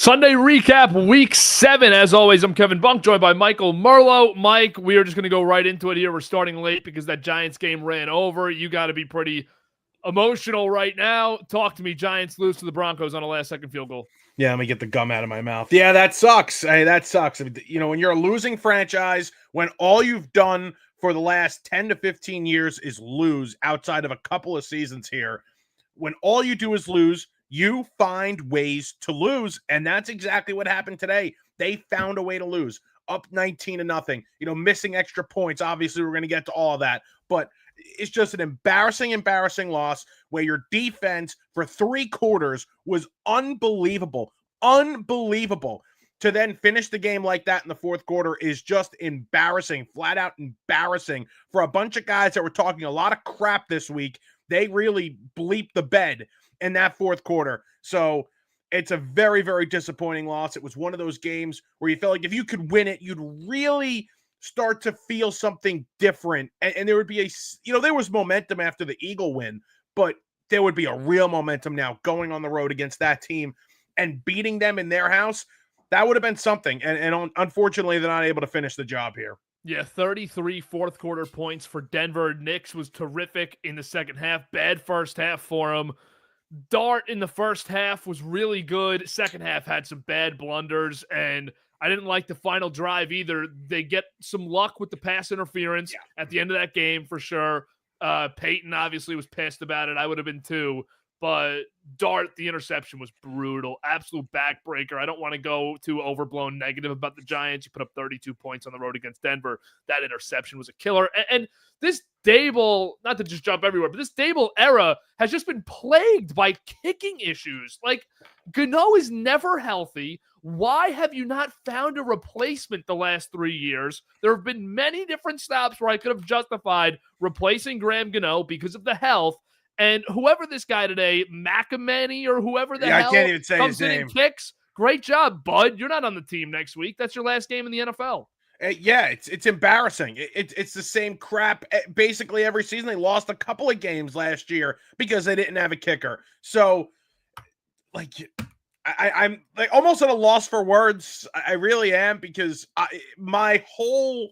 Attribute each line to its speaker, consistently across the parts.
Speaker 1: Sunday recap, week 7. As always, I'm Kevin Bunk, joined by Michael Merlo. Mike, we are just going to go right into it here. We're starting late because that Giants game ran over. You got to be pretty emotional right now. Talk to me. Giants lose to the Broncos on a last-second field goal.
Speaker 2: Yeah, let me get the gum out of my mouth. Yeah, that sucks. Hey, that sucks. You know, when you're a losing franchise, when all you've done for the last 10 to 15 years is lose outside of a couple of seasons here, when all you do is lose, you find ways to lose, and that's exactly what happened today. They found a way to lose, up 19-0. You know, missing extra points. Obviously, we're going to get to all of that, but it's just an embarrassing loss where your defense for 3 quarters was unbelievable. To then finish the game like that in the fourth quarter is just embarrassing, flat out embarrassing for a bunch of guys that were talking a lot of crap this week. They really bleeped the bed in that fourth quarter. So it's a very, very disappointing loss. It was one of those games where you felt like if you could win it, you'd really start to feel something different. And there would be there was momentum after the Eagle win, but there would be a real momentum now going on the road against that team and beating them in their house. That would have been something. And unfortunately, they're not able to finish the job here.
Speaker 1: Yeah, 33 fourth quarter points for Denver. Knicks was terrific in the second half. Bad first half for him. Dart in the first half was really good. Second half had some bad blunders, and I didn't like the final drive either. They get some luck with the pass interference at the end of that game for sure. Peyton obviously was pissed about it. I would have been too. But Dart, the interception was brutal. Absolute backbreaker. I don't want to go too overblown negative about the Giants. You put up 32 points on the road against Denver. That interception was a killer. And this Dable, not to just jump everywhere, but this Dable era has just been plagued by kicking issues. Like, Gano is never healthy. Why have you not found a replacement the last 3 years? There have been many different stops where I could have justified replacing Graham Gano because of the health. And whoever this guy today, McAmany or whoever the hell
Speaker 2: I can't even say
Speaker 1: comes
Speaker 2: his
Speaker 1: in
Speaker 2: name.
Speaker 1: and kicks, great job, bud. You're not on the team next week. That's your last game in the NFL.
Speaker 2: Yeah, it's embarrassing. It's the same crap basically every season. They lost a couple of games last year because they didn't have a kicker. So, like, I'm like almost at a loss for words. I really am, because my whole,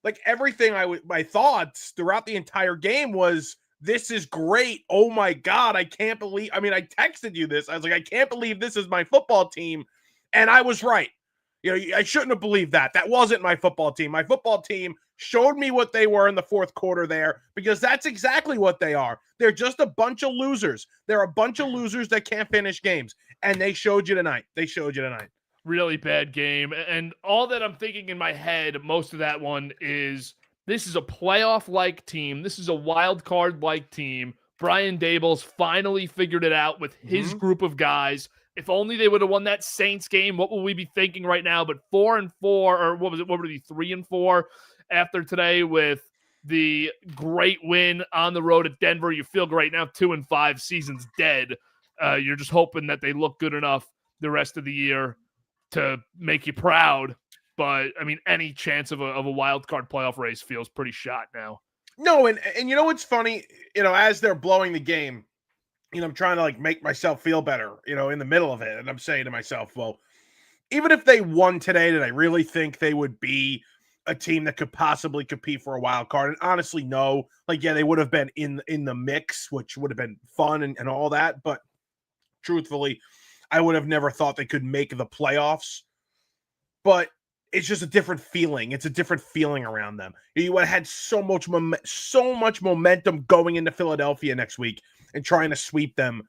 Speaker 2: like, everything my thoughts throughout the entire game was, this is great. Oh my God, I can't believe. I mean, I texted you this. I was like, I can't believe this is my football team, and I was right. You know, I shouldn't have believed that. That wasn't my football team. My football team showed me what they were in the fourth quarter there, because that's exactly what they are. They're just a bunch of losers. They're a bunch of losers that can't finish games, and they showed you tonight.
Speaker 1: Really bad game. And all that I'm thinking in my head, most of that one is, this is a playoff-like team. This is a wild card-like team. Brian Dable's finally figured it out with his group of guys. If only they would have won that Saints game, what will we be thinking right now? But 4-4, or what was it? What would it be? 3-4 after today with the great win on the road at Denver. You feel great now. 2-5, season's dead. You're just hoping that they look good enough the rest of the year to make you proud. But, I mean, any chance of a wild card playoff race feels pretty shot now.
Speaker 2: No, and you know what's funny? You know, as they're blowing the game, you know, I'm trying to, like, make myself feel better, you know, in the middle of it. And I'm saying to myself, well, even if they won today, did I really think they would be a team that could possibly compete for a wild card? And honestly, no. Like, yeah, they would have been in the mix, which would have been fun and all that. But truthfully, I would have never thought they could make the playoffs. But it's just a different feeling. It's a different feeling around them. You would have had so much momentum going into Philadelphia next week and trying to sweep them,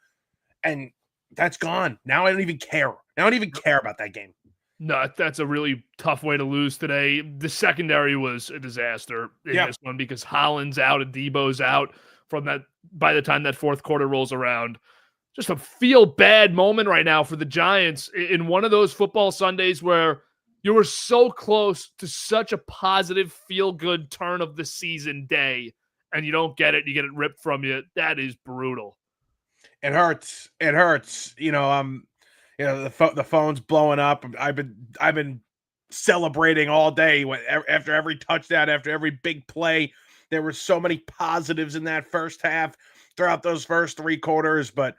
Speaker 2: and that's gone. Now I don't even care. I don't even care about that game.
Speaker 1: No, that's a really tough way to lose today. The secondary was a disaster in this one, because Holland's out and Debo's out from that by the time that fourth quarter rolls around. Just a feel bad moment right now for the Giants in one of those football Sundays where you were so close to such a positive, feel-good turn of the season day, and you don't get it. You get it ripped from you. That is brutal.
Speaker 2: It hurts. It hurts. You know, you know, the phone's blowing up. I've been celebrating all day after every touchdown, after every big play. There were so many positives in that first half throughout those first 3 quarters, but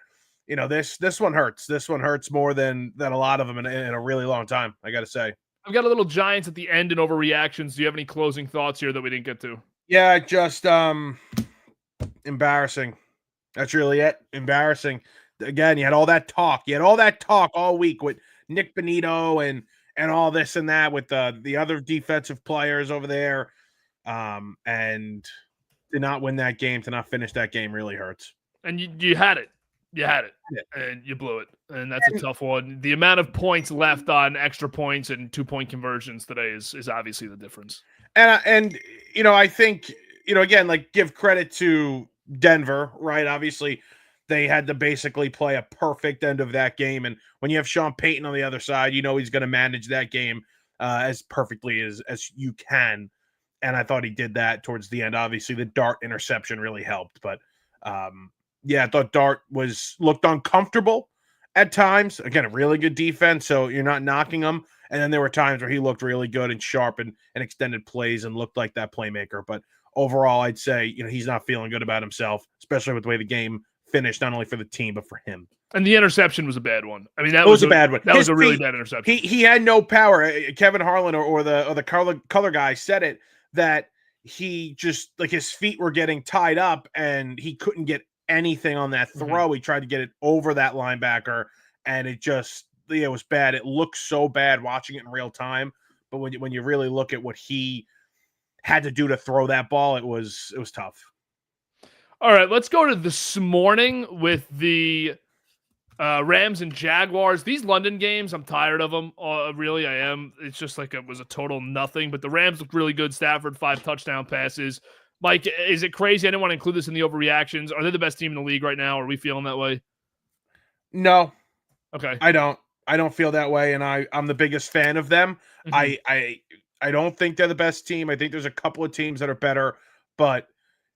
Speaker 2: this one hurts. This one hurts more than a lot of them in a really long time, I got to say.
Speaker 1: I've got a little Giants at the end and overreactions. Do you have any closing thoughts here that we didn't get to?
Speaker 2: Yeah, just embarrassing. That's really it. Embarrassing. Again, you had all that talk. You had all that talk all week with Nick Bonito and all this and that with the other defensive players over there. And to not win that game, to not finish that game really hurts.
Speaker 1: And you had it. You had it.
Speaker 2: Yeah.
Speaker 1: And you blew it. And that's a tough one. The amount of points left on extra points and 2-point conversions today is obviously the difference.
Speaker 2: And I think, again, like, give credit to Denver, right? Obviously, they had to basically play a perfect end of that game. And when you have Sean Payton on the other side, he's going to manage that game as perfectly as you can. And I thought he did that towards the end. Obviously, the Dart interception really helped. But, I thought Dart looked uncomfortable at times. Again, a really good defense, so you're not knocking him. And then there were times where he looked really good and sharp and extended plays and looked like that playmaker. But overall, I'd say, he's not feeling good about himself, especially with the way the game finished, not only for the team, but for him.
Speaker 1: And the interception was a bad one. I mean, that
Speaker 2: was a bad one.
Speaker 1: That was a really bad interception.
Speaker 2: He had no power. Kevin Harlan or the color guy said it, that he just, like, his feet were getting tied up and he couldn't get anything on that throw. Mm-hmm. He tried to get it over that linebacker and it was bad. It looked so bad watching it in real time. But when you really look at what he had to do to throw that ball, it was tough.
Speaker 1: All right, let's go to this morning with the Rams and Jaguars. These London games, I'm tired of them. Really, I am. It's just like it was a total nothing. But the Rams looked really good. Stafford, 5 touchdown passes. Mike, is it crazy? I didn't want to include this in the overreactions. Are they the best team in the league right now? Are we feeling that way?
Speaker 2: No.
Speaker 1: Okay.
Speaker 2: I don't feel that way, and I'm the biggest fan of them. Mm-hmm. I don't think they're the best team. I think there's a couple of teams that are better, but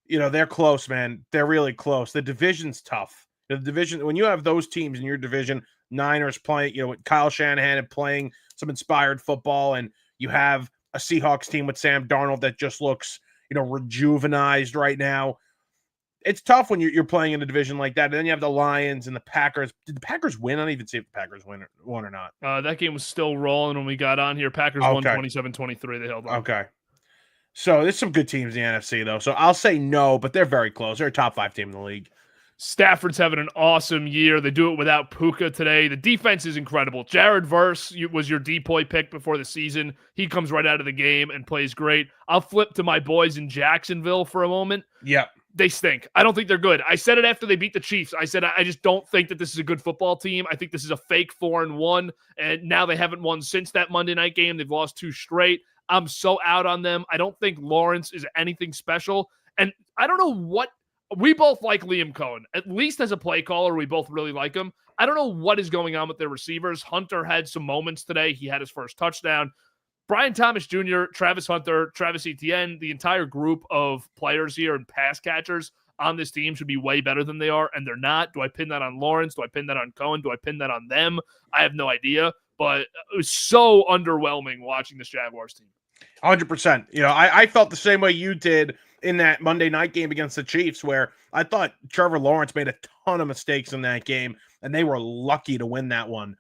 Speaker 2: they're close, man. They're really close. The division's tough. The division, when you have those teams in your division, Niners playing, with Kyle Shanahan and playing some inspired football, and you have a Seahawks team with Sam Darnold that just looks, rejuvenized right now. It's tough when you're playing in a division like that. And then you have the Lions and the Packers. Did the Packers win? I don't even see if the Packers won or not.
Speaker 1: That game was still rolling when we got on here. Packers won 27-23. They held on.
Speaker 2: Okay. So there's some good teams in the NFC, though. So I'll say no, but they're very close. They're a top 5 team in the league.
Speaker 1: Stafford's having an awesome year. They do it without Puka today. The defense is incredible. Jared Verse was your DPOY pick before the season. He comes right out of the game and plays great. I'll flip to my boys in Jacksonville for a moment.
Speaker 2: Yeah.
Speaker 1: They stink. I don't think they're good. I said it after they beat the Chiefs. I said, I just don't think that this is a good football team. I think this is a fake 4-1, and now they haven't won since that Monday night game. They've lost 2 straight. I'm so out on them. I don't think Lawrence is anything special, and I don't know what – we both like Liam Cohen. At least as a play caller, we both really like him. I don't know what is going on with their receivers. Hunter had some moments today. He had his first touchdown. Brian Thomas Jr., Travis Hunter, Travis Etienne, the entire group of players here and pass catchers on this team should be way better than they are, and they're not. Do I pin that on Lawrence? Do I pin that on Cohen? Do I pin that on them? I have no idea, but it was so underwhelming watching this Jaguars team.
Speaker 2: 100%. I felt the same way you did in that Monday night game against the Chiefs, where I thought Trevor Lawrence made a ton of mistakes in that game, and they were lucky to win that one.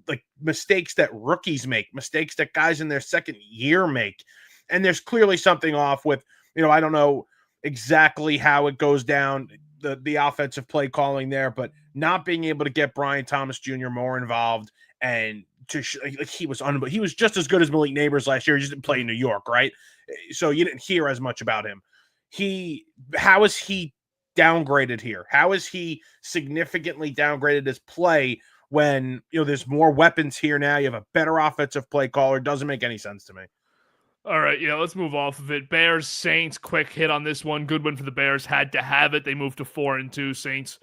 Speaker 2: Like mistakes that rookies make, mistakes that guys in their second year make. And there's clearly something off with, I don't know exactly how it goes down, the offensive play calling there, but not being able to get Brian Thomas Jr. more involved and he was just as good as Malik Neighbors last year. He just didn't play in New York, right? So you didn't hear as much about him. How is he downgraded here? How is he significantly downgraded his play when there's more weapons here now? You have a better offensive play caller. Doesn't make any sense to me.
Speaker 1: All right, let's move off of it. Bears, Saints, quick hit on this one. Good win for the Bears. Had to have it. They moved to 4-2. Saints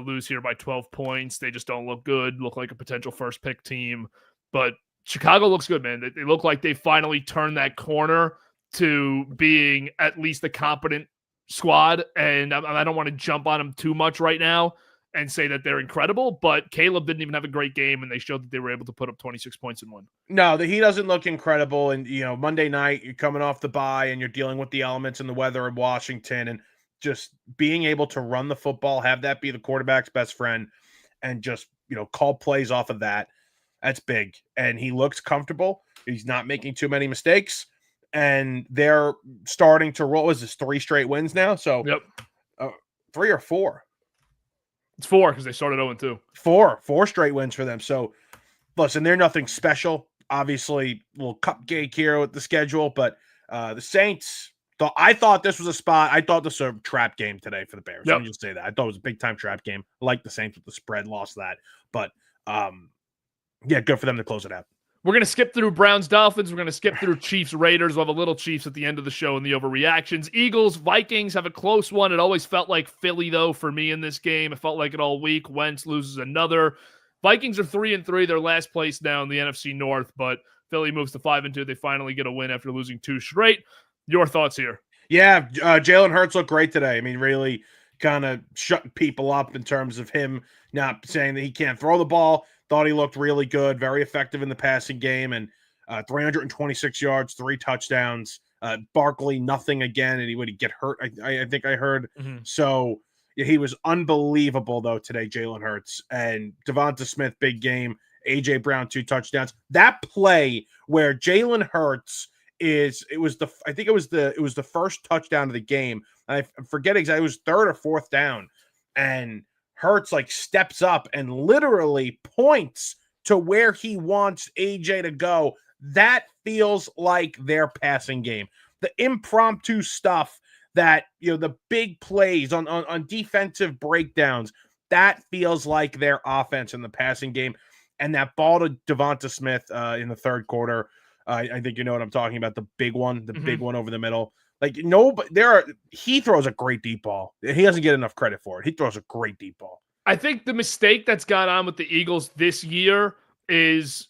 Speaker 1: lose here by 12 points. They just don't look good. Look like a potential first pick team. But Chicago looks good, man. They look like they finally turned that corner to being at least a competent squad. And I don't want to jump on them too much right now and say that they're incredible, but Caleb didn't even have a great game, and they showed that they were able to put up 26 points and win.
Speaker 2: No, he doesn't look incredible. And, Monday night, you're coming off the bye, and you're dealing with the elements and the weather in Washington, and just being able to run the football, have that be the quarterback's best friend, and just, call plays off of that. That's big. And he looks comfortable. He's not making too many mistakes. And they're starting to roll. Is this 3 straight wins now? So,
Speaker 1: Yep.
Speaker 2: 3 or 4?
Speaker 1: It's 4 because they started 0-2.
Speaker 2: 4 straight wins for them. So, listen, they're nothing special. Obviously, a little cupcake here with the schedule, but the Saints, I thought this was a spot. I thought this was a trap game today for the Bears.
Speaker 1: Yep.
Speaker 2: Let me just say that. I thought it was a big-time trap game. I like the Saints with the spread, lost that. But, yeah, good for them to close it out.
Speaker 1: We're going to skip through Browns-Dolphins. We're going to skip through Chiefs-Raiders. We'll have a little Chiefs at the end of the show in the overreactions. Eagles-Vikings have a close one. It always felt like Philly, though, for me in this game. It felt like it all week. Wentz loses another. Vikings are 3-3. They're last place now in the NFC North, but Philly moves to 5-2. They finally get a win after losing 2 straight. Your thoughts here?
Speaker 2: Yeah, Jalen Hurts looked great today. I mean, really kind of shutting people up in terms of him not saying that he can't throw the ball. Thought he looked really good, very effective in the passing game, and 326 yards, 3 touchdowns. Barkley, nothing again, and he would get hurt, I think I heard.
Speaker 1: Mm-hmm.
Speaker 2: So yeah, he was unbelievable, though, today, Jalen Hurts. And Devonta Smith, big game. A.J. Brown, 2 touchdowns. That play where Jalen Hurts it was the first touchdown of the game. And I forget exactly, it was 3rd or 4th down. And Hurts steps up and literally points to where he wants AJ to go. That feels like their passing game. The impromptu stuff that, the big plays on defensive breakdowns, that feels like their offense in the passing game. And that ball to Devonta Smith in the 3rd quarter, I think you know what I'm talking about. The big one, big one over the middle. He throws a great deep ball. He doesn't get enough credit for it. He throws a great deep ball.
Speaker 1: I think the mistake that's gone on with the Eagles this year is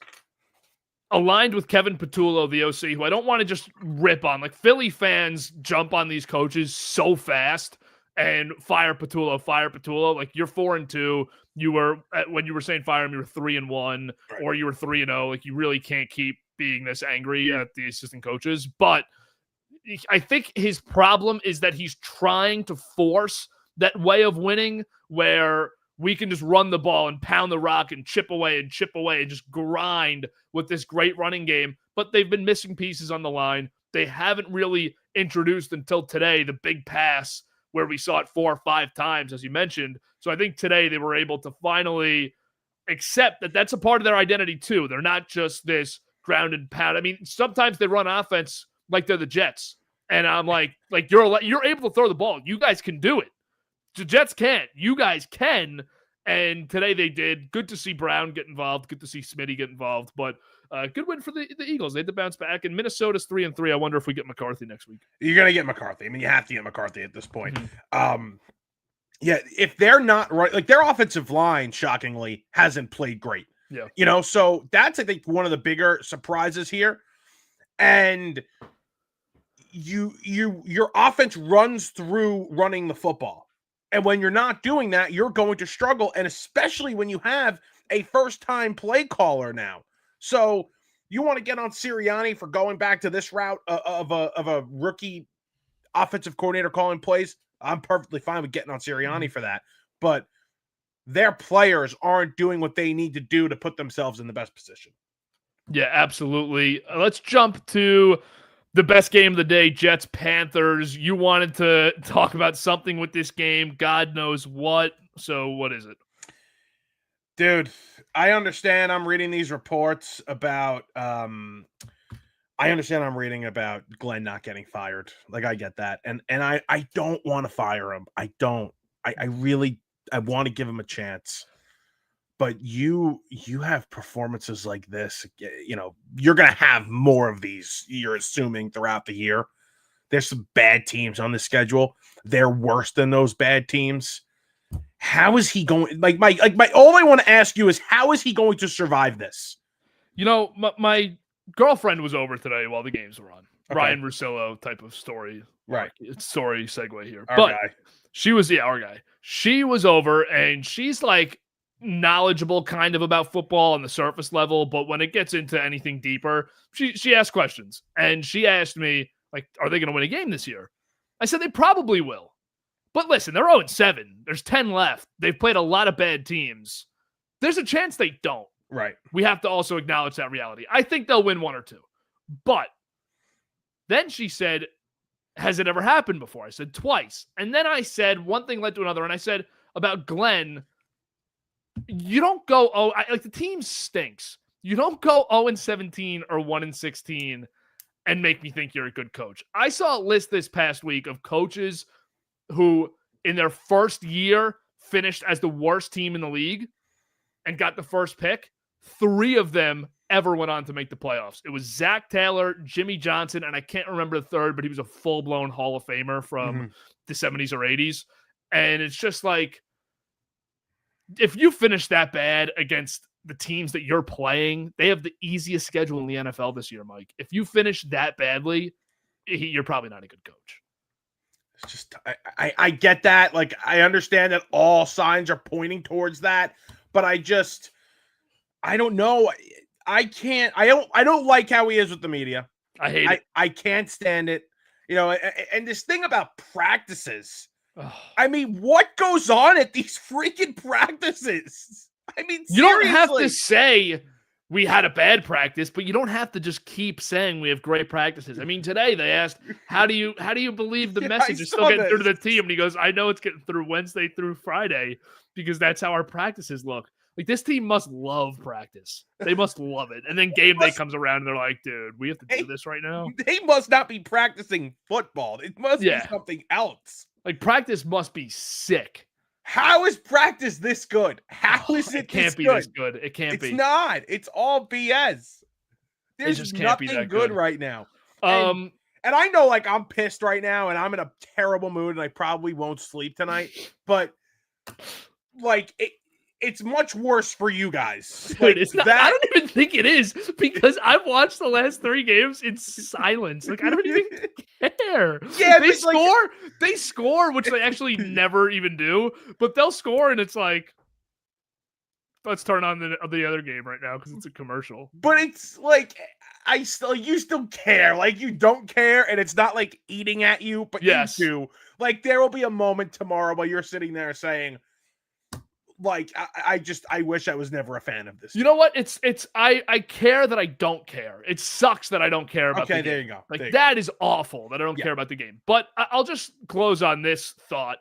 Speaker 1: aligned with Kevin Patullo, the OC, who I don't want to just rip on. Philly fans jump on these coaches so fast and fire Patullo. You're 4-2. You were, when you were saying fire him, you were 3-1, right, or you were 3-0. You really can't keep being this angry at the assistant coaches. But I think his problem is that he's trying to force that way of winning where we can just run the ball and pound the rock and chip away and just grind with this great running game. But they've been missing pieces on the line. They haven't really introduced until today the big pass where we saw it 4 or 5 times, as you mentioned. So I think today they were able to finally accept that that's a part of their identity too. They're not just this ground and pound. I mean, sometimes they run offense like they're the Jets. And I'm like you're able to throw the ball. You guys can do it. The Jets can't. You guys can. And today they did. Good to see Brown get involved. Good to see Smitty get involved. But good win for the Eagles. They had to bounce back. And Minnesota's 3-3. I wonder if we get McCarthy next week.
Speaker 2: You're going to get McCarthy. I mean, you have to get McCarthy at this point.
Speaker 1: Mm-hmm.
Speaker 2: Yeah, if they're not right, their offensive line, shockingly, hasn't played great.
Speaker 1: Yeah.
Speaker 2: So that's, I think, one of the bigger surprises here. And your offense runs through running the football. And when you're not doing that, you're going to struggle. And especially when you have a first-time play caller now. So you want to get on Sirianni for going back to this route of a rookie offensive coordinator calling plays. I'm perfectly fine with getting on Sirianni for that. But their players aren't doing what they need to do to put themselves in the best position.
Speaker 1: Yeah, absolutely. Let's jump to the best game of the day, Jets-Panthers. You wanted to talk about something with this game. God knows what. So what is it?
Speaker 2: Dude, I understand I'm reading these reports about I'm reading about Glenn not getting fired. I get that. And I don't want to fire him. I don't. I really want to give him a chance. But you have performances like this, you're going to have more of these, you're assuming, throughout the year. There's some bad teams on the schedule. They're worse than those bad teams. How is he going? All I want to ask you is, how is he going to survive this?
Speaker 1: My girlfriend was over today while the games were on.
Speaker 2: Okay.
Speaker 1: Ryan Russillo type of story.
Speaker 2: Right.
Speaker 1: Story segue here.
Speaker 2: Our guy.
Speaker 1: She was, our guy. She was over and she's knowledgeable kind of about football on the surface level, but when it gets into anything deeper, she asks questions. And she asked me, are they going to win a game this year? I said they probably will. But listen, they're 0-7. There's 10 left. They've played a lot of bad teams. There's a chance they don't.
Speaker 2: Right.
Speaker 1: We have to also acknowledge that reality. I think they'll win 1 or 2. But then she said, has it ever happened before? I said twice. And then I said one thing led to another. And I said about Glenn, you don't go, like the team stinks. You don't go 0-17 or 1-16 and make me think you're a good coach. I saw a list this past week of coaches who in their first year finished as the worst team in the league and got the first pick. 3 of them ever went on to make the playoffs. It was Zach Taylor, Jimmy Johnson, and I can't remember the third, but he was a full-blown Hall of Famer from the 70s or 80s. And it's just like, if you finish that bad against the teams that you're playing, they have the easiest schedule in the NFL this year, Mike. If you finish that badly, you're probably not a good coach.
Speaker 2: It's just, I get that. Like, I understand that all signs are pointing towards that, but I don't know. I don't like how he is with the media.
Speaker 1: I hate it.
Speaker 2: I can't stand it. You know, and this thing about practices. I mean, what goes on at these freaking practices? I mean, seriously.
Speaker 1: You don't have to say we had a bad practice, but you don't have to just keep saying we have great practices. I mean, today they asked, how do you believe the message is still getting through to the team? And he goes, I know it's getting through Wednesday through Friday because that's how our practices look. Like, this team must love practice. They must love it. And then game day comes around and they're like, dude, we have to do this right now.
Speaker 2: They must not be practicing football. It must be something else.
Speaker 1: Like, practice must be sick.
Speaker 2: How is practice this good? How is it
Speaker 1: can't be this good? It can't be.
Speaker 2: It's not. It's all BS. There's
Speaker 1: just can't be
Speaker 2: nothing
Speaker 1: that good
Speaker 2: right now. And I know, like, I'm pissed right now and I'm in a terrible mood and I probably won't sleep tonight. But, like, it's much worse for you guys.
Speaker 1: Dude,
Speaker 2: like,
Speaker 1: it's not. I don't even think it is because I've watched the last 3 games in silence. Like, I don't even care.
Speaker 2: Yeah,
Speaker 1: they score. They score, which they actually never even do. But they'll score, and it's like, let's turn on the other game right now because it's a commercial.
Speaker 2: But it's like you still care. Like, you don't care, and it's not like eating at you, but you do. Like, there will be a moment tomorrow while you're sitting there saying, like, I wish I was never a fan of this.
Speaker 1: You know what? I care that I don't care. It sucks that I don't care about the game.
Speaker 2: Okay, there you go.
Speaker 1: Like, that is awful that I don't care about the game. But I'll just close on this thought.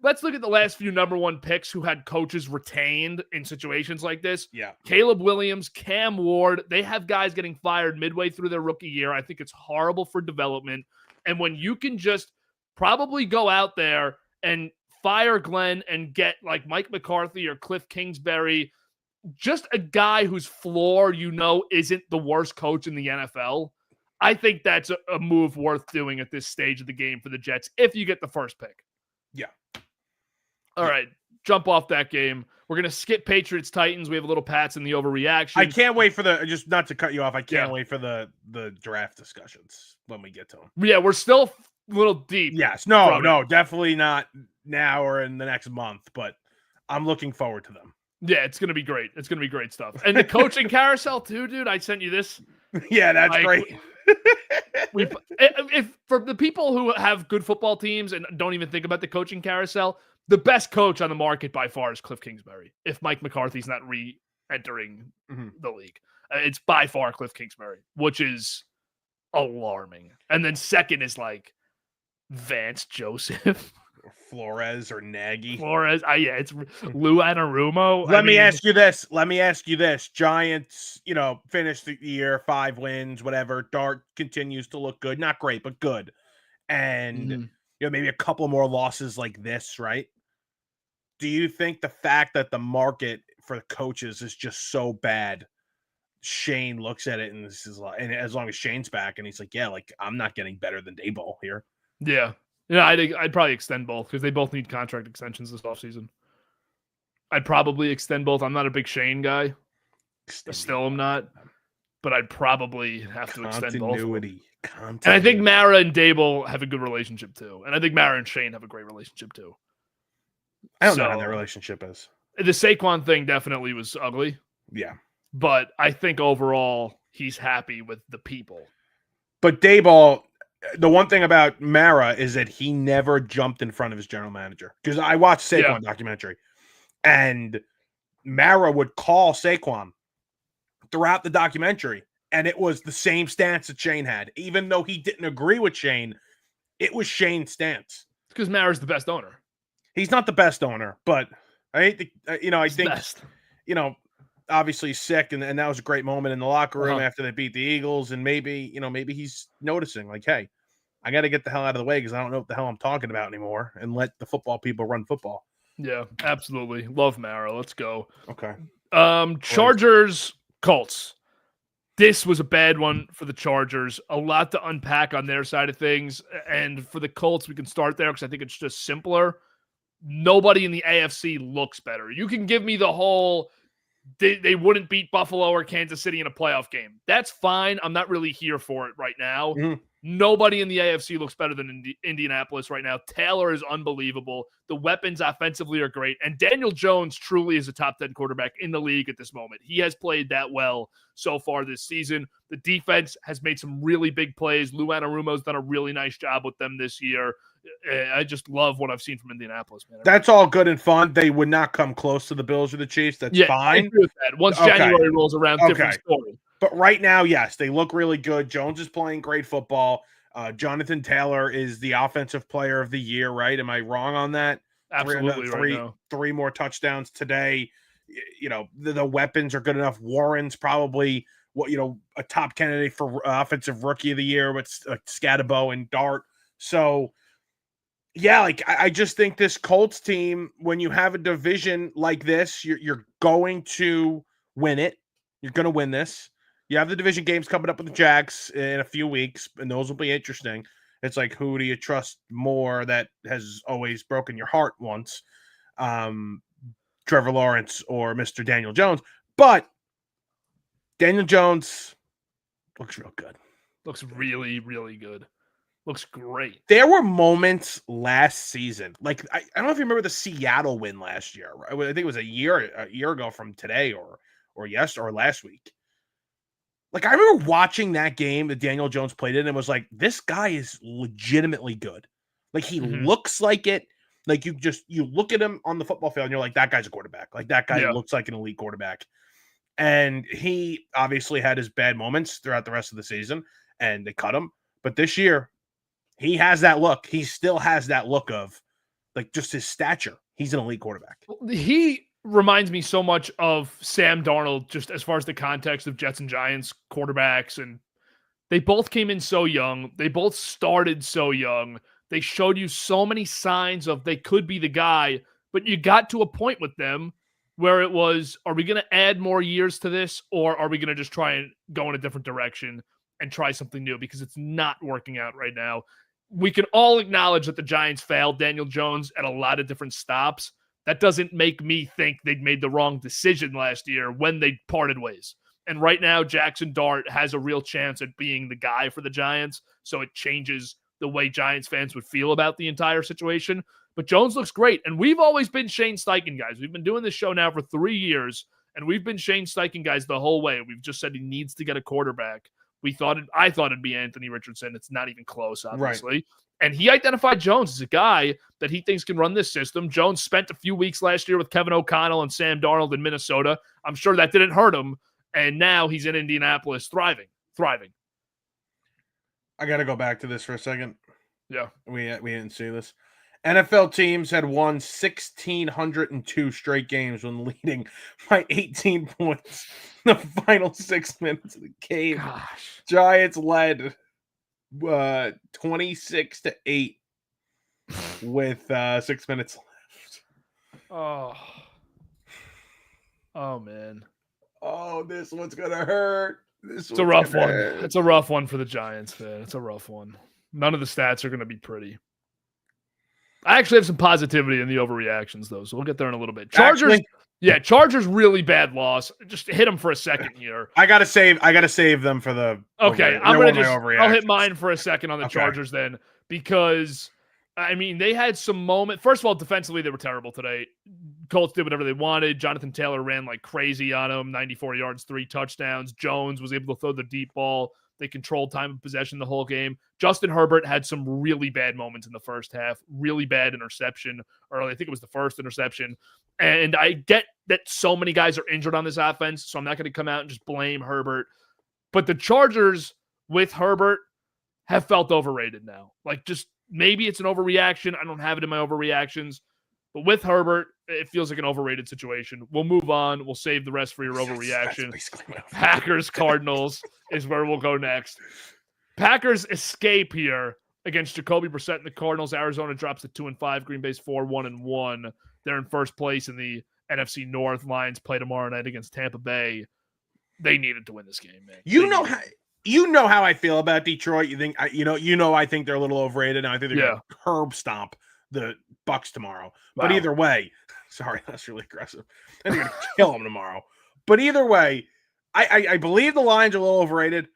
Speaker 1: Let's look at the last few number 1 picks who had coaches retained in situations like this.
Speaker 2: Yeah.
Speaker 1: Caleb Williams, Cam Ward, they have guys getting fired midway through their rookie year. I think it's horrible for development. And when you can just probably go out there and fire Glenn and get like Mike McCarthy or Cliff Kingsbury, just a guy whose floor, isn't the worst coach in the NFL. I think that's a move worth doing at this stage of the game for the Jets if you get the first pick.
Speaker 2: Yeah.
Speaker 1: All right. Jump off that game. We're going to skip Patriots Titans. We have a little Pats in the overreaction.
Speaker 2: I can't wait for just not to cut you off. I can't wait for the draft discussions when we get to them.
Speaker 1: Yeah, we're still a little deep.
Speaker 2: Yes. No, definitely not now or in the next month, but I'm looking forward to them.
Speaker 1: Yeah, it's going to be great. It's going to be great stuff. And the coaching carousel too, dude. I sent you this.
Speaker 2: Yeah, that's great.
Speaker 1: If for the people who have good football teams and don't even think about the coaching carousel, the best coach on the market by far is Cliff Kingsbury. If Mike McCarthy's not re-entering the league, it's by far Cliff Kingsbury, which is alarming. And then second is like Vance Joseph.
Speaker 2: Flores or Nagy.
Speaker 1: It's Lou Anarumo.
Speaker 2: Let me ask you this. Giants, finished the year 5 wins, whatever. Dart continues to look good. Not great, but good. And maybe a couple more losses like this, right? Do you think the fact that the market for coaches is just so bad, Shane looks at it and this is like, and as long as Shane's back and he's like, yeah, like I'm not getting better than Daboll here.
Speaker 1: Yeah. Yeah, I'd probably extend both because they both need contract extensions this offseason. I'd probably extend both. I'm not a big Shane guy. Still am not. But I'd probably have to extend both. Continuity. And I think Mara and Daboll have a good relationship too. And I think Mara and Shane have a great relationship too.
Speaker 2: I don't know how their relationship is.
Speaker 1: The Saquon thing definitely was ugly.
Speaker 2: Yeah.
Speaker 1: But I think overall he's happy with the people.
Speaker 2: But Daboll, the one thing about Mara is that he never jumped in front of his general manager. Because I watched Saquon documentary, and Mara would call Saquon throughout the documentary, and it was the same stance that Shane had. Even though he didn't agree with Shane, it was Shane's stance.
Speaker 1: It's because Mara's the best owner.
Speaker 2: He's not the best owner, but I think,
Speaker 1: Best.
Speaker 2: Obviously he's sick, and that was a great moment in the locker room after they beat the Eagles, and maybe he's noticing, like, hey, I got to get the hell out of the way because I don't know what the hell I'm talking about anymore, and let the football people run football.
Speaker 1: Yeah, absolutely. Love Mara. Let's go.
Speaker 2: Okay.
Speaker 1: Chargers, Colts. This was a bad one for the Chargers. A lot to unpack on their side of things. And for the Colts, we can start there because I think it's just simpler. Nobody in the AFC looks better. You can give me the whole they wouldn't beat Buffalo or Kansas City in a playoff game. That's fine. I'm not really here for it right now.
Speaker 2: Mm-hmm.
Speaker 1: Nobody in the AFC looks better than Indianapolis right now. Taylor is unbelievable. The weapons offensively are great. And Daniel Jones truly is a top 10 quarterback in the league at this moment. He has played that well so far this season. The defense has made some really big plays. Lou Anarumo's done a really nice job with them this year. I just love what I've seen from Indianapolis, man.
Speaker 2: That's all good and fun. They would not come close to the Bills or the Chiefs. That's fine. I
Speaker 1: agree with that. Once January rolls around, different story.
Speaker 2: But right now, yes, they look really good. Jones is playing great football. Jonathan Taylor is the offensive player of the year, right? Am I wrong on that?
Speaker 1: Absolutely.
Speaker 2: Three more touchdowns today. The weapons are good enough. Warren's probably a top candidate for offensive rookie of the year with Scatabo and Dart. So yeah, I just think this Colts team, when you have a division like this, you're going to win it. You're going to win this. You have the division games coming up with the Jags in a few weeks, and those will be interesting. It's like, who do you trust more that has always broken your heart once? Trevor Lawrence or Mr. Daniel Jones. But Daniel Jones looks real good.
Speaker 1: Looks really, really good. Looks great.
Speaker 2: There were moments last season. Like, I don't know if you remember the Seattle win last year. I think it was a year ago from today or last week. Like, I remember watching that game that Daniel Jones played in and was like, this guy is legitimately good. Like, he looks like it. Like, you look at him on the football field and you're like, that guy's a quarterback. Like, that guy looks like an elite quarterback. And he obviously had his bad moments throughout the rest of the season, and they cut him. But this year, he has that look. He still has that look of, like, just his stature. He's an elite quarterback.
Speaker 1: He reminds me so much of Sam Darnold, just as far as the context of Jets and Giants quarterbacks. And they both came in so young. They both started so young. They showed you so many signs of they could be the guy, but you got to a point with them where it was, are we going to add more years to this, or are we going to just try and go in a different direction and try something new? Because it's not working out right now. We can all acknowledge that the Giants failed Daniel Jones at a lot of different stops. That doesn't make me think they'd made the wrong decision last year when they parted ways. And right now, Jackson Dart has a real chance at being the guy for the Giants, so it changes the way Giants fans would feel about the entire situation. But Jones looks great, and we've always been Shane Steichen guys. We've been doing this show now for 3 years, and we've been Shane Steichen guys the whole way. We've just said he needs to get a quarterback. I thought it'd be Anthony Richardson. It's not even close, obviously. Right. And he identified Jones as a guy that he thinks can run this system. Jones spent a few weeks last year with Kevin O'Connell and Sam Darnold in Minnesota. I'm sure that didn't hurt him. And now he's in Indianapolis thriving.
Speaker 2: I got to go back to this for a second.
Speaker 1: Yeah.
Speaker 2: We didn't see this. NFL teams had won 1,602 straight games when leading by 18 points in the final 6 minutes of the game.
Speaker 1: Gosh.
Speaker 2: Giants led 26-8 with 6 minutes left.
Speaker 1: Oh man.
Speaker 2: Oh, this one's gonna hurt.
Speaker 1: It's a rough one. It's a rough one for the Giants, man. It's a rough one. None of the stats are gonna be pretty. I actually have some positivity in the overreactions, though, so we'll get there in a little bit. Chargers really bad loss. Just hit them for a second here.
Speaker 2: I gotta save them for the.
Speaker 1: Okay, I'll hit mine for a second on the Chargers then, because I mean they had some moment. First of all, defensively they were terrible today. Colts did whatever they wanted. Jonathan Taylor ran like crazy on them, 94 yards, 3 touchdowns. Jones was able to throw the deep ball. They controlled time of possession the whole game. Justin Herbert had some really bad moments in the first half, really bad interception early. I think it was the first interception. And I get that so many guys are injured on this offense, so I'm not going to come out and just blame Herbert. But the Chargers with Herbert have felt overrated now. Like, just maybe it's an overreaction. I don't have it in my overreactions. But with Herbert, it feels like an overrated situation. We'll move on. We'll save the rest for your overreaction. Packers, Cardinals is where we'll go next. Packers escape here against Jacoby Brissett and the Cardinals. Arizona drops to 2-5. Green Bay's 4-1-1. They're in first place in the NFC North. Lions play tomorrow night against Tampa Bay. They needed to win this game, man.
Speaker 2: You know how I feel about Detroit. You think I think they're a little overrated, and I think they're going to curb stomp the Bucks tomorrow. Wow. But either way, sorry, that's really aggressive. And they're going to kill them tomorrow. But either way, I believe the Lions are a little overrated.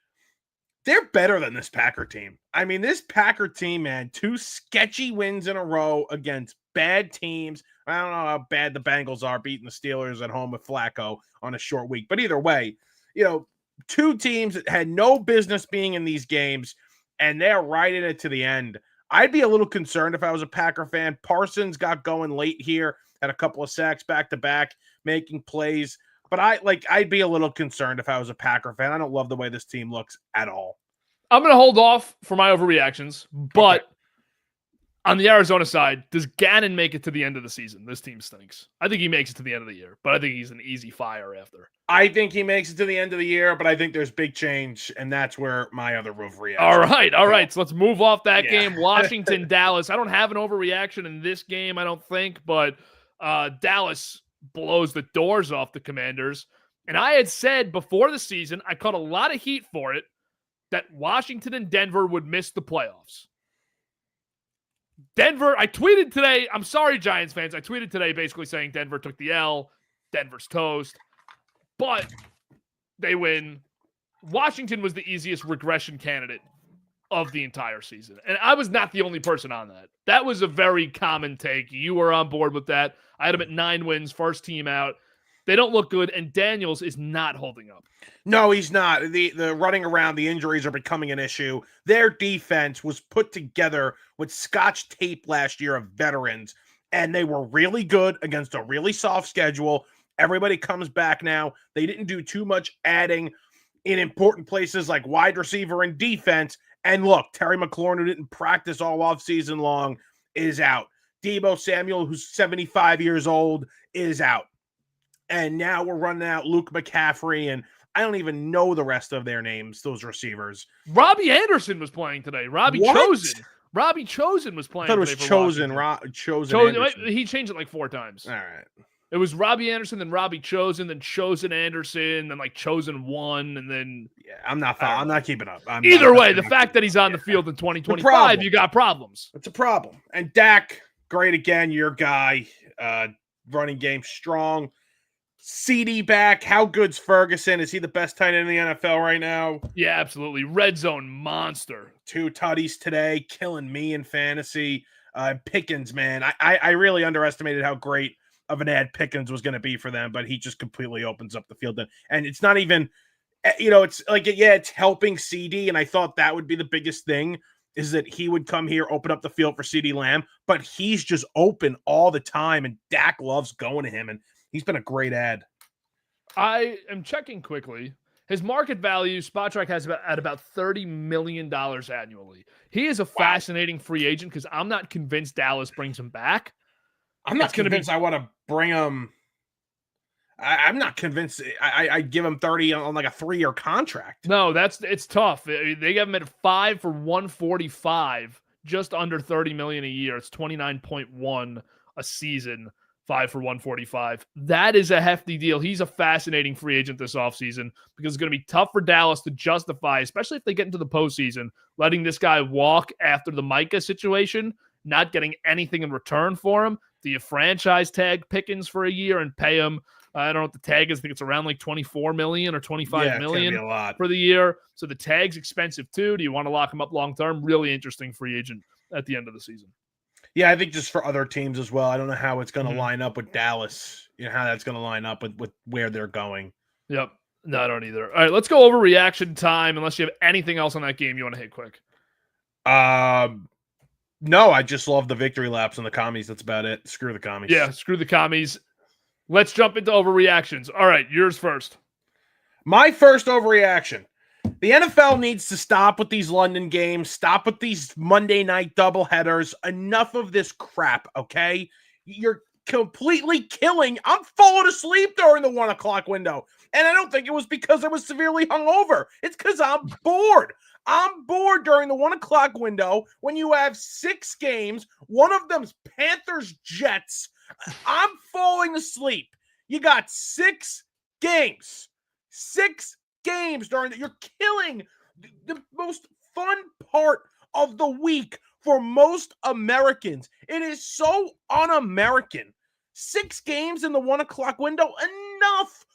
Speaker 2: They're better than this Packer team. I mean, this Packer team, man, 2 sketchy wins in a row against bad teams. I don't know how bad the Bengals are beating the Steelers at home with Flacco on a short week. But either way, 2 teams that had no business being in these games, and they're right in it to the end. I'd be a little concerned if I was a Packer fan. Parsons got going late here, had a couple of sacks back-to-back, making plays. But I'd be a little concerned if I was a Packer fan. I don't love the way this team looks at all.
Speaker 1: I'm going to hold off for my overreactions, but on the Arizona side, does Gannon make it to the end of the season? This team stinks. I think he makes it to the end of the year, but I think he's an easy fire after.
Speaker 2: I think he makes it to the end of the year, but I think there's big change, and that's where my other overreaction.
Speaker 1: All right. So let's move off that game. Washington, Dallas. I don't have an overreaction in this game, I don't think, but Dallas blows the doors off the Commanders. And I had said before the season, I caught a lot of heat for it, that Washington and Denver would miss the playoffs. Denver, I tweeted today, I'm sorry, Giants fans, I tweeted today basically saying Denver took the L, Denver's toast, but they win. Washington was the easiest regression candidate of the entire season, and I was not the only person on that. That was a very common take. You were on board with that. I had them at 9 wins, first team out. They don't look good, and Daniels is not holding up.
Speaker 2: No, he's not. The running around, the injuries are becoming an issue. Their defense was put together with scotch tape last year of veterans, and they were really good against a really soft schedule. Everybody comes back now. They didn't do too much adding in important places like wide receiver and defense. And look, Terry McLaurin, who didn't practice all offseason long, is out. Deebo Samuel, who's 75 years old, is out. And now we're running out Luke McCaffrey, and I don't even know the rest of their names, those receivers.
Speaker 1: Robbie Anderson was playing today. Robbie Chosen was playing today.
Speaker 2: I thought it was Chosen.
Speaker 1: He changed it like 4 times.
Speaker 2: All right.
Speaker 1: It was Robbie Anderson, then Robbie Chosen, then Chosen Anderson, then like Chosen 1, and then...
Speaker 2: Yeah, I'm not keeping up.
Speaker 1: Either way, the fact that he's on the field in 2025, you got problems.
Speaker 2: It's a problem. And Dak, great again, your guy. Running game strong. CD back. How good's Ferguson? Is he the best tight end in the NFL right now?
Speaker 1: Yeah, absolutely. Red zone monster.
Speaker 2: 2 tutties today, killing me in fantasy. Pickens, man. I really underestimated how great of an ad Pickens was going to be for them, but he just completely opens up the field. And it's not even, it's like, it's helping CD. And I thought that would be the biggest thing, is that he would come here, open up the field for CD Lamb, but he's just open all the time. And Dak loves going to him. And he's been a great ad.
Speaker 1: I am checking quickly. His market value, Spotrac has at about $30 million annually. He is a fascinating free agent because I'm not convinced Dallas brings him back.
Speaker 2: I'm not convinced I want to bring him. I'm not convinced I give him 30 on like a 3-year contract.
Speaker 1: No, it's tough. They have him at 5 for 145, just under 30 million a year. It's 29.1 a season. 5 for 145. That is a hefty deal. He's a fascinating free agent this offseason because it's going to be tough for Dallas to justify, especially if they get into the postseason, letting this guy walk after the Micah situation, not getting anything in return for him. Do you franchise tag Pickens for a year and pay him? I don't know what the tag is. I think it's around like 24 million or 25 million for the year. So the tag's expensive too. Do you want to lock him up long-term? Really interesting free agent at the end of the season.
Speaker 2: Yeah, I think just for other teams as well. I don't know how it's going to line up with Dallas. How that's going to line up with where they're going.
Speaker 1: Yep. No, I don't either. All right, let's go overreaction time. Unless you have anything else on that game you want to hit quick.
Speaker 2: No, I just love the victory laps and the commies. That's about it. Screw the commies.
Speaker 1: Yeah, screw the commies. Let's jump into overreactions. All right, yours first.
Speaker 2: My first overreaction. The NFL needs to stop with these London games. Stop with these Monday night doubleheaders. Enough of this crap, okay? You're completely killing. I'm falling asleep during the 1 o'clock window. And I don't think it was because I was severely hungover. It's because I'm bored. I'm bored during the 1 o'clock window when you have 6 games. One of them's Panthers Jets. I'm falling asleep. You got 6 games. 6 games during that. You're killing the most fun part of the week for most Americans. It is so un-American. 6 games in the 1 o'clock window. Enough.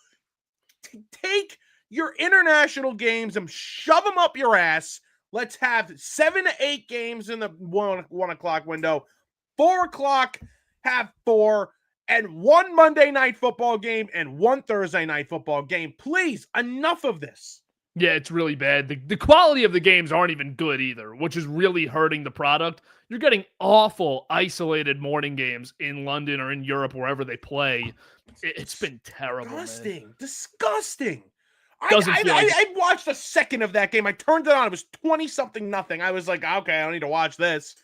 Speaker 2: Take your international games and shove them up your ass. Let's have 7 to 8 games in the 1 o'clock window. 4 o'clock, have 4. And 1 Monday night football game and 1 Thursday night football game. Please, enough of this.
Speaker 1: Yeah, it's really bad. The quality of the games aren't even good either, which is really hurting the product. You're getting awful isolated morning games in London or in Europe, wherever they play. It's been terrible.
Speaker 2: Disgusting.
Speaker 1: Man.
Speaker 2: Disgusting.
Speaker 1: I
Speaker 2: watched a second of that game. I turned it on. It was 20-something nothing. I was like, okay, I don't need to watch this.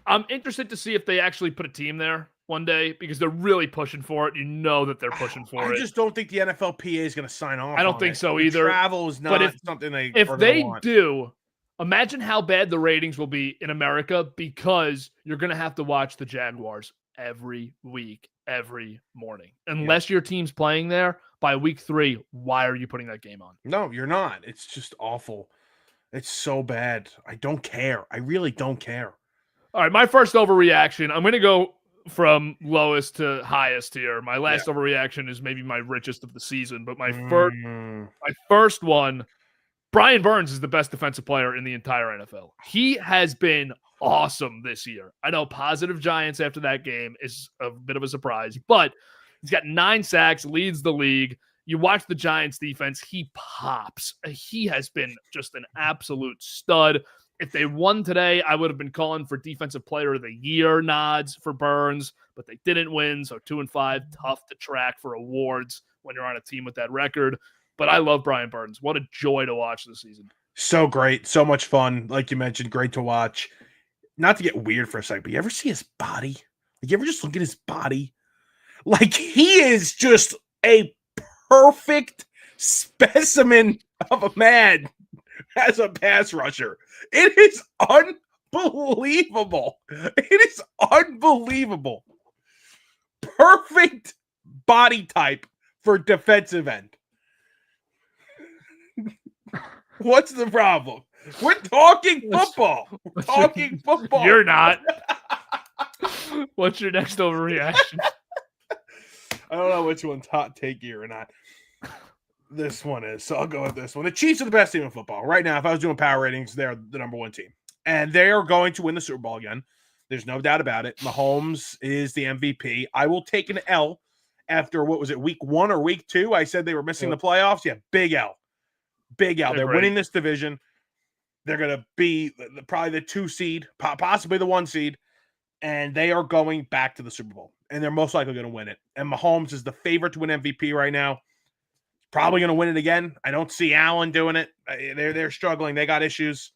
Speaker 1: I'm interested to see if they actually put a team there one day because they're really pushing for it. You know that they're pushing for it.
Speaker 2: I just don't think the NFLPA is going to sign off.
Speaker 1: I don't think so either.
Speaker 2: Travel is not something they.
Speaker 1: If they do, imagine how bad the ratings will be in America because you're going to have to watch the Jaguars every week, every morning. Unless your team's playing there by week 3, why are you putting that game on?
Speaker 2: No, you're not. It's just awful. It's so bad. I don't care. I really don't care.
Speaker 1: All right, my first overreaction. I'm going to go from lowest to highest here. My last overreaction is maybe my richest of the season, but my first one, Brian Burns is the best defensive player in the entire NFL. He has been awesome this year. I know positive Giants after that game is a bit of a surprise, but he's got 9 sacks, leads the league. You watch the Giants defense, he pops. He has been just an absolute stud. If they won today, I would have been calling for Defensive Player of the Year nods for Burns, but they didn't win, so 2-5, tough to track for awards when you're on a team with that record. But I love Brian Burns. What a joy to watch this season.
Speaker 2: So great. So much fun. Like you mentioned, great to watch. Not to get weird for a second, but you ever see his body? Like, you ever just look at his body? Like, he is just a perfect specimen of a man as a pass rusher. It is unbelievable. It is unbelievable. Perfect body type for defensive end. What's the problem? We're talking football. We're talking football.
Speaker 1: You're not. What's your next overreaction?
Speaker 2: I don't know which one's hot takey or not. This one is, so I'll go with this one. The Chiefs are the best team in football. Right now, if I was doing power ratings, they're the number 1 team. And they are going to win the Super Bowl again. There's no doubt about it. Mahomes is the MVP. I will take an L after, what was it, week 1 or week 2? I said they were missing the playoffs. Yeah, big L. Big L. They're winning this division. They're going to be probably the 2 seed, possibly the 1 seed. And they are going back to the Super Bowl. And they're most likely going to win it. And Mahomes is the favorite to win MVP right now. Probably going to win it again. I don't see Allen doing it. They're struggling. They got issues.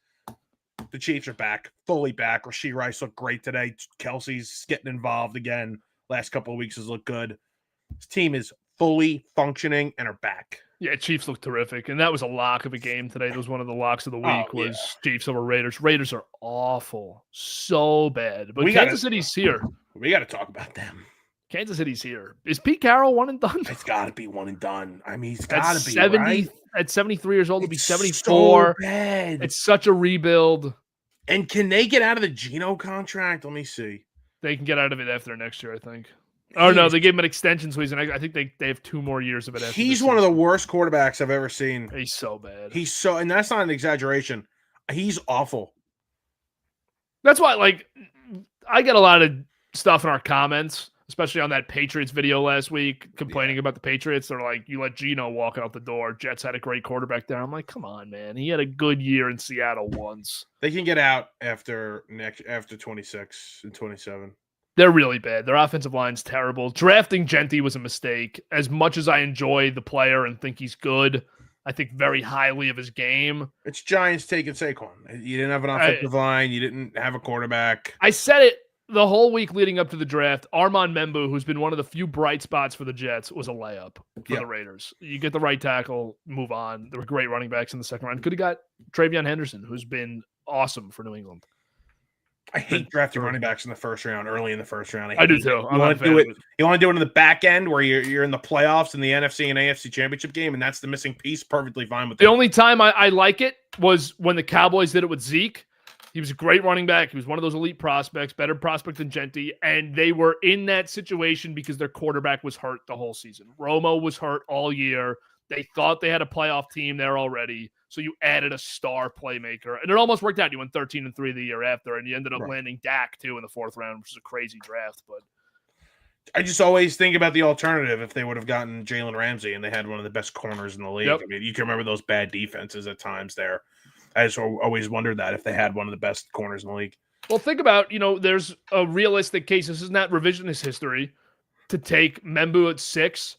Speaker 2: The Chiefs are back, fully back. Rashee Rice looked great today. Kelsey's getting involved again. Last couple of weeks has looked good. This team is fully functioning and are back.
Speaker 1: Yeah, Chiefs look terrific. And that was a lock of a game today. That was one of the locks of the week Chiefs over Raiders. Raiders are awful. So bad. But Kansas City's here.
Speaker 2: We got to talk about them.
Speaker 1: Kansas City's here. Is Pete Carroll one and done?
Speaker 2: It's got to be one and done. I mean, he's got to be, right?
Speaker 1: At 73 years old, he'll be 74.
Speaker 2: So bad.
Speaker 1: It's such a rebuild.
Speaker 2: And can they get out of the Geno contract? Let me see.
Speaker 1: They can get out of it after next year, I think. Oh, no, they gave him an extension, so I think they have 2 more years of it.
Speaker 2: He's one of the worst quarterbacks I've ever seen.
Speaker 1: He's so bad.
Speaker 2: And that's not an exaggeration. He's awful.
Speaker 1: That's why, like, I get a lot of stuff in our comments especially on that Patriots video last week, complaining about the Patriots. They're like, you let Geno walk out the door. Jets had a great quarterback there. I'm like, come on, man. He had a good year in Seattle once.
Speaker 2: They can get out after 26 and 27.
Speaker 1: They're really bad. Their offensive line's terrible. Drafting Gentry was a mistake. As much as I enjoy the player and think he's good, I think very highly of his game.
Speaker 2: It's Giants taking Saquon. You didn't have an offensive line. You didn't have a quarterback.
Speaker 1: I said it the whole week leading up to the draft. Armand Membu, who's been one of the few bright spots for the Jets, was a layup for the Raiders. You get the right tackle, move on. There were great running backs in the second round. Could have got Travion Henderson, who's been awesome for New England.
Speaker 2: I hate drafting running backs in the first round, early in the first round.
Speaker 1: I do too.
Speaker 2: You want to do it? You want to do it in the back end where you're in the playoffs in the NFC and AFC championship game, and that's the missing piece. Perfectly fine with
Speaker 1: the only time I like it was when the Cowboys did it with Zeke. He was a great running back. He was one of those elite prospects, better prospect than Gentry, and they were in that situation because their quarterback was hurt the whole season. Romo was hurt all year. They thought they had a playoff team there already, so you added a star playmaker, and it almost worked out. You went 13-3 the year after, and you ended up landing Dak too in the fourth round, which is a crazy draft. But
Speaker 2: I just always think about the alternative if they would have gotten Jalen Ramsey and they had one of the best corners in the league. Yep. I mean, you can remember those bad defenses at times there. I just always wondered that if they had one of the best corners in the league.
Speaker 1: Well, think about, there's a realistic case. This is not revisionist history to take Membu at 6.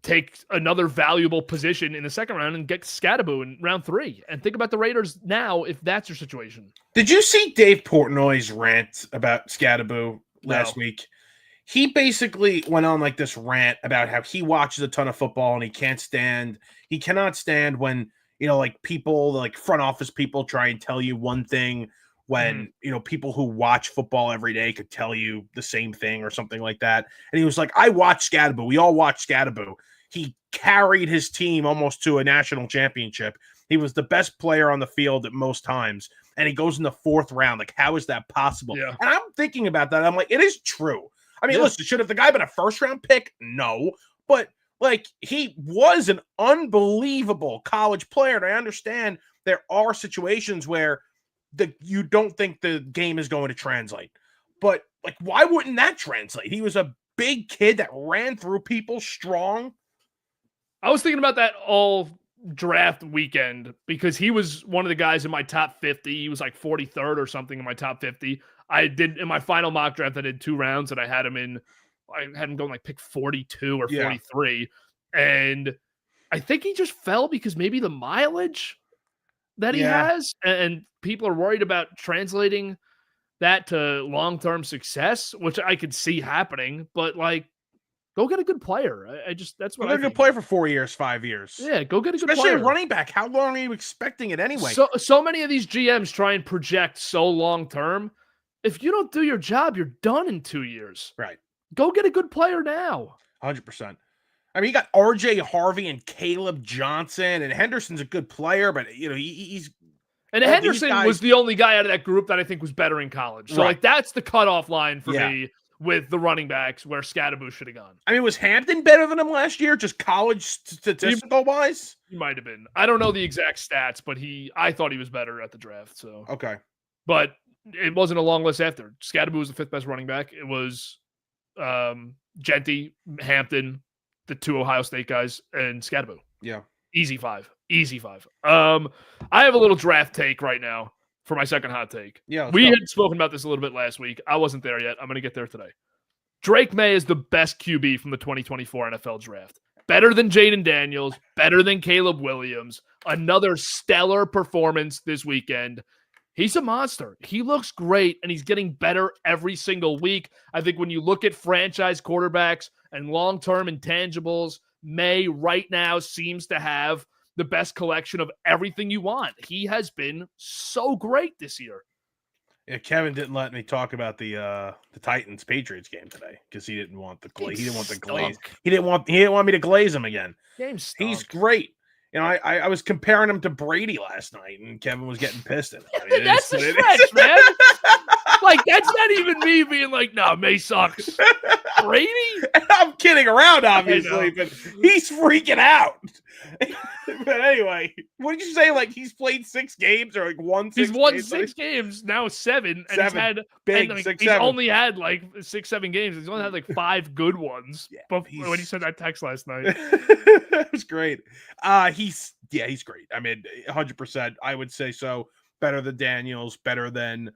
Speaker 1: Take another valuable position in the second round and get Scadaboo in round 3. And think about the Raiders now if that's your situation.
Speaker 2: Did you see Dave Portnoy's rant about Scadaboo last week? He basically went on like this rant about how he watches a ton of football and he cannot stand when, like people, like front office people try and tell you one thing when, people who watch football every day could tell you the same thing or something like that. And he was like, I watch Scadaboo. We all watch Scadaboo. He carried his team almost to a national championship. He was the best player on the field at most times. And he goes in the 4th round. Like, how is that possible?
Speaker 1: Yeah.
Speaker 2: And I'm thinking about that. I'm like, it is true. I mean, listen, should have the guy been a first-round pick? No. But, like, he was an unbelievable college player. And I understand there are situations where you don't think the game is going to translate. But, like, why wouldn't that translate? He was a big kid that ran through people strong.
Speaker 1: I was thinking about that all draft weekend because he was one of the guys in my top 50. He was like 43rd or something in my top 50. I did in my final mock draft. I did 2 rounds and I had him going like pick 42 or 43. And I think he just fell because maybe the mileage that he has, and people are worried about translating that to long-term success, which I could see happening, but like, go get a good player. That's what I think. Go get a good
Speaker 2: player for 4 years, 5 years.
Speaker 1: Yeah, go get a good player.
Speaker 2: Especially a running back. How long are you expecting it anyway?
Speaker 1: So many of these GMs try and project so long-term. If you don't do your job, you're done in 2 years.
Speaker 2: Right.
Speaker 1: Go get a good player now.
Speaker 2: 100%. I mean, you got RJ Harvey and Caleb Johnson, and Henderson's a good player, but he's.
Speaker 1: And Henderson was the only guy out of that group that I think was better in college. So like that's the cutoff line for me with the running backs where Scadaboo should have gone.
Speaker 2: I mean, was Hampton better than him last year, just college statistical wise?
Speaker 1: He might have been. I don't know the exact stats, but I thought he was better at the draft. So
Speaker 2: okay,
Speaker 1: but it wasn't a long list after. Scadaboo was the 5th best running back. It was Gentry, Hampton, the 2 Ohio State guys, and Scadaboo.
Speaker 2: Yeah.
Speaker 1: Easy 5. I have a little draft take right now for my second hot take.
Speaker 2: Yeah.
Speaker 1: We had spoken about this a little bit last week. I wasn't there yet. I'm going to get there today. Drake May is the best QB from the 2024 NFL draft. Better than Jayden Daniels, better than Caleb Williams. Another stellar performance this weekend. He's a monster. He looks great, and he's getting better every single week. I think when you look at franchise quarterbacks and long-term intangibles, May right now seems to have the best collection of everything you want. He has been so great this year.
Speaker 2: Yeah, Kevin didn't let me talk about the Titans Patriots game today because he didn't want the glaze. He didn't want the glaze. He didn't want me to glaze him again. He's great. I was comparing him to Brady last night, and Kevin was getting pissed at it.
Speaker 1: That's a stretch, man. Like, that's not even me being like, no, May sucks. Brady?
Speaker 2: I'm kidding around,
Speaker 1: I
Speaker 2: obviously,
Speaker 1: know.
Speaker 2: but he's freaking out. But anyway, what did you say? Like he's played 6 games or like won 6
Speaker 1: He's won
Speaker 2: games?
Speaker 1: 6 games, now 7, and
Speaker 2: 7.
Speaker 1: and
Speaker 2: Big
Speaker 1: like
Speaker 2: 6,
Speaker 1: he's
Speaker 2: 7.
Speaker 1: only had like 6, 7 games. He's only had like 5 good ones.
Speaker 2: Yeah,
Speaker 1: Before, when he sent that text last night.
Speaker 2: It was great. He's great. I mean, 100%. I would say so. Better than Daniels, better than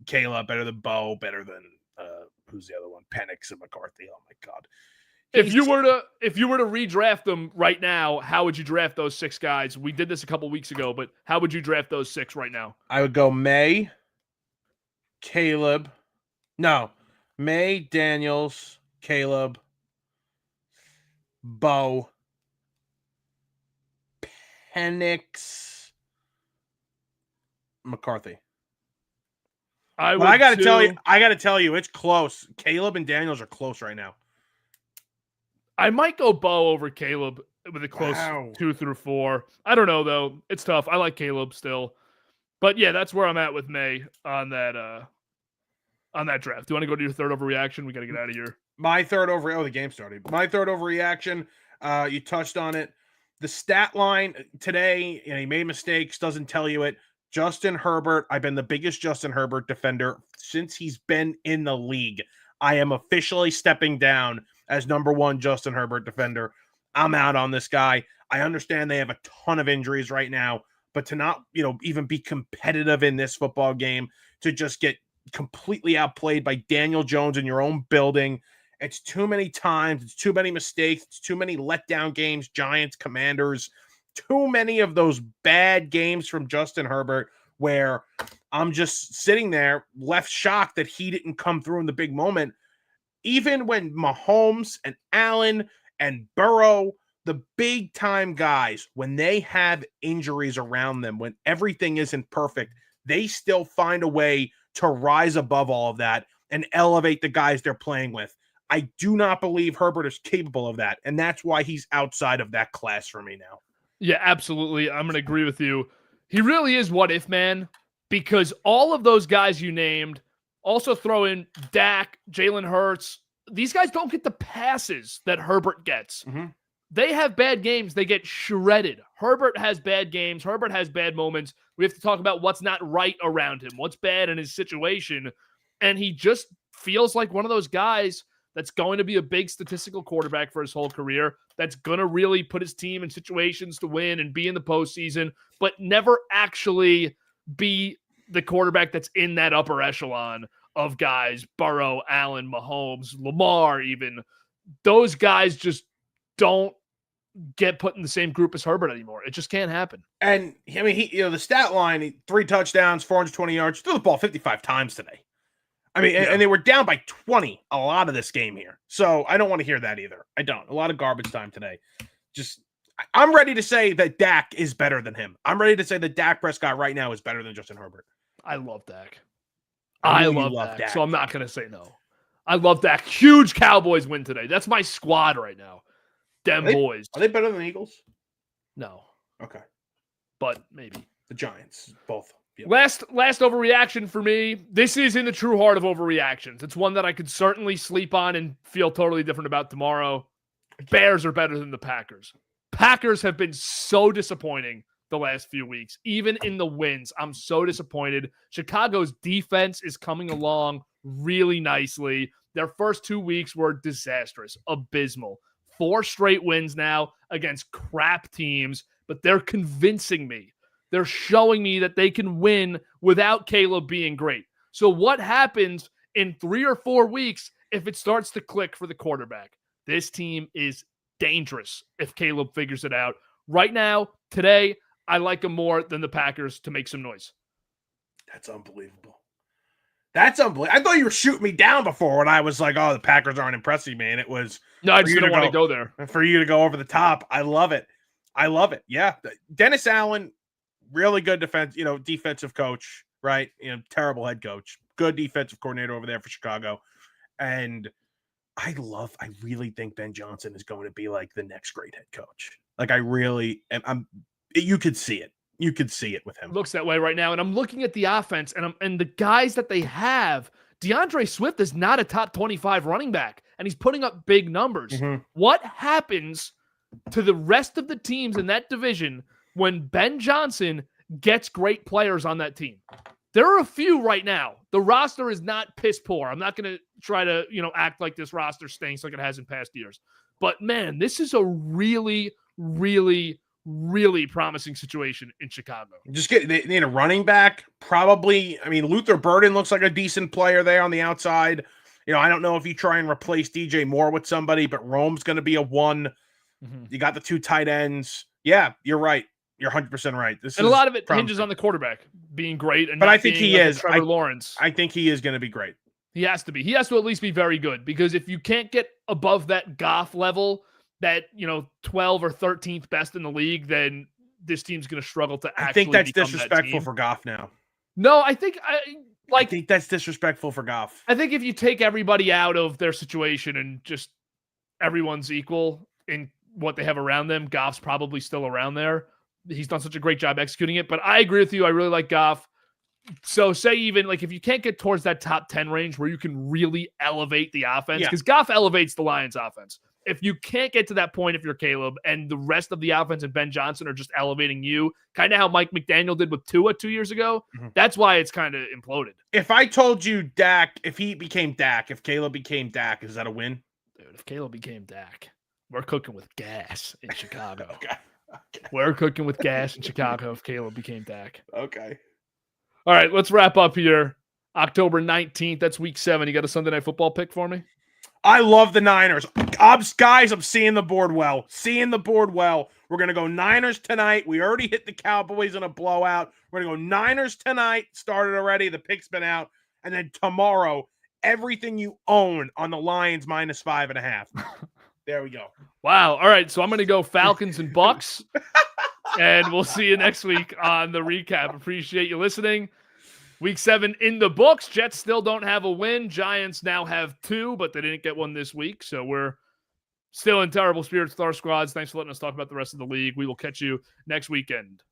Speaker 2: Kayla, better than Bo, better than who's the other one? Penix and McCarthy. Oh my god.
Speaker 1: If you were to redraft them right now, how would you draft those 6 guys? We did this a couple weeks ago, but how would you draft those 6 right now?
Speaker 2: I would go May, Caleb. No. May, Daniels, Caleb, Bo, Penix, McCarthy. I got to tell you, it's close. Caleb and Daniels are close right now.
Speaker 1: I might go Bo over Caleb with a close 2 through 4. I don't know though. It's tough. I like Caleb still, but yeah, that's where I'm at with May on that draft. Do you want to go to your third overreaction? We got to get out of here.
Speaker 2: My third the game started. My third overreaction. You touched on it. The stat line today, he made mistakes. Doesn't tell you it. Justin Herbert. I've been the biggest Justin Herbert defender since he's been in the league. I am officially stepping down as number 1 Justin Herbert defender. I'm out on this guy. I understand they have a ton of injuries right now, but to not, even be competitive in this football game, to just get completely outplayed by Daniel Jones in your own building. It's too many times. It's too many mistakes. It's too many letdown games, Giants, Commanders, too many of those bad games from Justin Herbert where I'm just sitting there left shocked that he didn't come through in the big moment. Even when Mahomes and Allen and Burrow, the big time guys, when they have injuries around them, when everything isn't perfect, they still find a way to rise above all of that and elevate the guys they're playing with. I do not believe Herbert is capable of that, and that's why he's outside of that class for me now.
Speaker 1: Yeah, absolutely. I'm going to agree with you. He really is what if man, because all of those guys you named, also throw in Dak, Jalen Hurts. These guys don't get the passes that Herbert gets.
Speaker 2: Mm-hmm.
Speaker 1: They have bad games. They get shredded. Herbert has bad games. Herbert has bad moments. We have to talk about what's not right around him, what's bad in his situation. And he just feels like one of those guys that's going to be a big statistical quarterback for his whole career, that's going to really put his team in situations to win and be in the postseason, but never actually be the quarterback that's in that upper echelon of guys, Burrow, Allen, Mahomes, Lamar even. Those guys just don't get put in the same group as Herbert anymore. It just can't happen.
Speaker 2: And I mean, the stat line, 3 touchdowns, 420 yards, threw the ball 55 times today. I mean, and they were down by 20 a lot of this game here. So I don't want to hear that either. I don't. A lot of garbage time today. I'm ready to say that Dak is better than him. I'm ready to say that Dak Prescott right now is better than Justin Herbert.
Speaker 1: I love Dak.
Speaker 2: I
Speaker 1: love Dak, so I'm not going to say no. I love Dak. Huge Cowboys win today. That's my squad right now. Boys.
Speaker 2: Are they better than the Eagles?
Speaker 1: No.
Speaker 2: Okay.
Speaker 1: But maybe.
Speaker 2: The Giants, both. Yep.
Speaker 1: Last overreaction for me. This is in the true heart of overreactions. It's one that I could certainly sleep on and feel totally different about tomorrow. Bears are better than the Packers. Packers have been so disappointing the last few weeks. Even in the wins, I'm so disappointed. Chicago's defense is coming along really nicely. Their first 2 weeks were disastrous, abysmal. 4 straight wins now against crap teams, but they're convincing me. They're showing me that they can win without Caleb being great. So what happens in 3 or 4 weeks if it starts to click for the quarterback? This team is dangerous if Caleb figures it out. Right now, today, I like them more than the Packers to make some noise.
Speaker 2: That's unbelievable. That's unbelievable. I thought you were shooting me down before when I was like, oh, the Packers aren't impressing me. And it was...
Speaker 1: No, I just didn't want to go there.
Speaker 2: For you to go over the top. I love it. I love it. Yeah. Dennis Allen, really good defensive coach, right? Terrible head coach. Good defensive coordinator over there for Chicago. And I really think Ben Johnson is going to be like the next great head coach. Like I really am. You could see it. You could see it with him.
Speaker 1: Looks that way right now. And I'm looking at the offense and the guys that they have DeAndre Swift is not a top 25 running back, and he's putting up big numbers.
Speaker 2: Mhm.
Speaker 1: What happens to the rest of the teams in that division when Ben Johnson gets great players on that team? There are a few right now. The roster is not piss poor. I'm not going to try to, act like this roster stinks like it has in past years. But man, this is a really, really, really promising situation in Chicago.
Speaker 2: They need a running back, probably. I mean, Luther Burden looks like a decent player there on the outside. I don't know if you try and replace DJ Moore with somebody, but Rome's going to be a one.
Speaker 1: Mm-hmm.
Speaker 2: You got the 2 tight ends. Yeah, you're right. You're 100% right.
Speaker 1: And a lot of it hinges on the quarterback being great. But
Speaker 2: I think he is.
Speaker 1: Trevor Lawrence.
Speaker 2: I think he is going to be great.
Speaker 1: He has to be. He has to at least be very good, because if you can't get above that Goff level, that 12 or 13th best in the league, then this team's going to struggle to actually.
Speaker 2: I think that's
Speaker 1: become
Speaker 2: disrespectful
Speaker 1: that
Speaker 2: for Goff now.
Speaker 1: No, I think
Speaker 2: that's disrespectful for Goff.
Speaker 1: I think if you take everybody out of their situation and just everyone's equal in what they have around them, Goff's probably still around there. He's done such a great job executing it. But I agree with you. I really like Goff. So say even if you can't get towards that top 10 range where you can really elevate the offense, because Goff elevates the Lions offense. If you can't get to that point, if you're Caleb and the rest of the offense and Ben Johnson are just elevating you, kind of how Mike McDaniel did with Tua 2 years ago, that's why it's kind of imploded.
Speaker 2: If I told you Dak, if Caleb became Dak, is that a win?
Speaker 1: Dude, if Caleb became Dak, we're cooking with gas in Chicago.
Speaker 2: Okay.
Speaker 1: We're cooking with gas in Chicago if Caleb became Dak.
Speaker 2: Okay.
Speaker 1: All right, let's wrap up here. October 19th, that's week 7. You got a Sunday Night Football pick for me?
Speaker 2: I love the Niners. I'm seeing the board well. We're going to go Niners tonight. We already hit the Cowboys in a blowout. We're going to go Niners tonight. Started already. The pick's been out. And then tomorrow, everything you own on the Lions minus 5.5. There we go.
Speaker 1: Wow. All right, so I'm going to go Falcons and Bucks. And we'll see you next week on the recap. Appreciate you listening. Week 7 in the books. Jets still don't have a win. Giants now have 2, but they didn't get one this week. So we're still in terrible spirits with our squads. Thanks for letting us talk about the rest of the league. We will catch you next weekend.